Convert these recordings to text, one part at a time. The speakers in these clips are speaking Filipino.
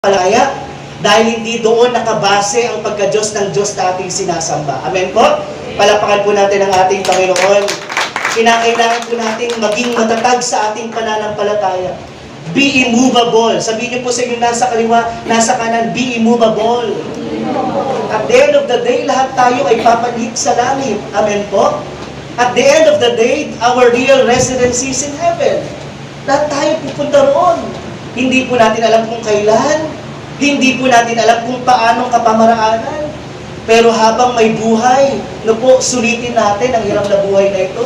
Palaya, dahil hindi doon nakabase ang pagka-Diyos ng Diyos na ating sinasamba. Amen po? Palapakan po natin ang ating Panginoon. Kinakailangan po nating maging matatag sa ating pananampalataya. Be immovable. Sabihin niyo po sa inyo nasa kaliwa, nasa kanan, be immovable. At the end of the day, lahat tayo ay papanhik sa langit. Amen po? At the end of the day, our real residency is in heaven. Lahat tayo pupunta roon. Hindi po natin alam kung kailan, hindi po natin alam kung paanong kapamaraanan. Pero habang may buhay, sulitin natin ang hiram na buhay na ito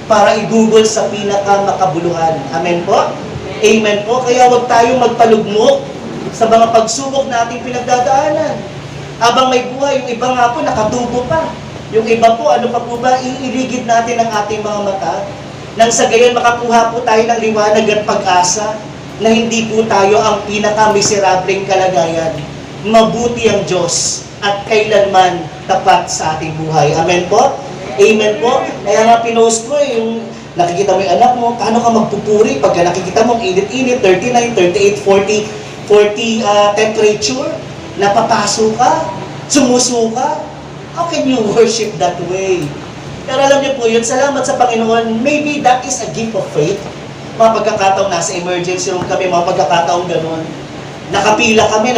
para igugol sa pinakamakabuluhan. Amen po? Amen po? Kaya huwag tayong magpalugmok sa mga pagsubok na ating pinagdadaanan. Habang may buhay, yung iba nga po nakatubo pa. Yung iba po, ano pa po ba, iiligid natin ang ating mga mata nang sa gayon makakuha po tayo ng liwanag at pag-asa na hindi po tayo ang pinaka-miserableng kalagayan. Mabuti ang Diyos at kailanman tapat sa ating buhay. Amen po? Amen po? Kaya nga pinost ko yung nakikita mo yung anak mo, paano ka magpupuri pagka nakikita mo init-init, 39, 38, 40 temperature, napapaso ka, sumusuka. How can you worship that way? Pero alam niyo po yun, salamat sa Panginoon, maybe that is a gift of faith. Mga pagkakataong nasa emergency room kami, mga pagkakataong gano'n. Nakapila kami,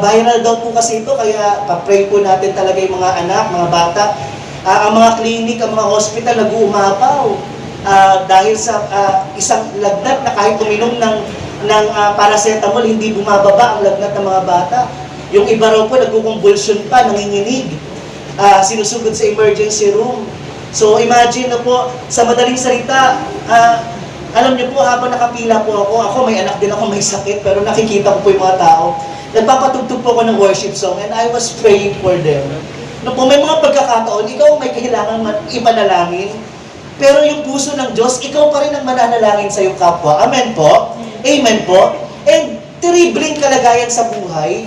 viral daw po kasi ito, kaya pa-pray po natin talaga yung mga anak, mga bata. Ang mga clinic, ang mga hospital, nag-uumapaw. Dahil sa isang lagnat na kahit uminom ng paracetamol, hindi bumababa ang lagnat ng mga bata. Yung iba raw po, nagkukumbulsyon pa, nanginginig. Sinusugod sa emergency room. So imagine na po, sa madaling salita, alam niyo po, habang nakapila po ako may anak din ako may sakit, pero nakikita ko po yung mga tao. Nagpapatugtog po ako ng worship song and I was praying for them. No po, may mga pagkakataon, ikaw may kailangan imanalangin, pero yung puso ng Diyos, ikaw pa rin ang mananalangin sa iyong kapwa. Amen po? Amen po? And terribling kalagayan sa buhay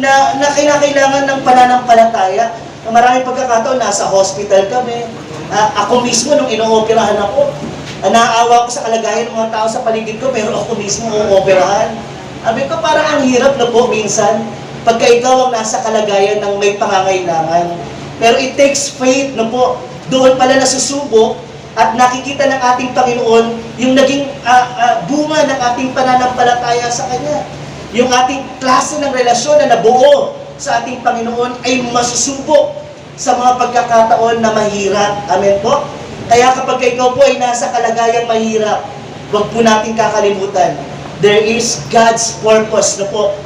na kinakailangan ng pananampalataya. Maraming pagkakataon, nasa hospital kami. Ako mismo, nung ino-operahan ako, naaawa ko sa kalagayan ng mga tao sa paligid ko, pero ako mismo uoperahan. Sabi ko, parang ang hirap na po minsan, pagka ikaw ang nasa kalagayan ng may pangangailangan. Pero it takes faith na po, doon pala nasusubok, at nakikita ng ating Panginoon, yung naging bunga ng ating pananampalataya sa Kanya. Yung ating klase ng relasyon na nabuo sa ating Panginoon ay masusubok sa mga pagkakataon na mahirap. Amen po? Kaya kapag ikaw po ay nasa kalagayang mahirap, huwag po natin kakalimutan. There is God's purpose na po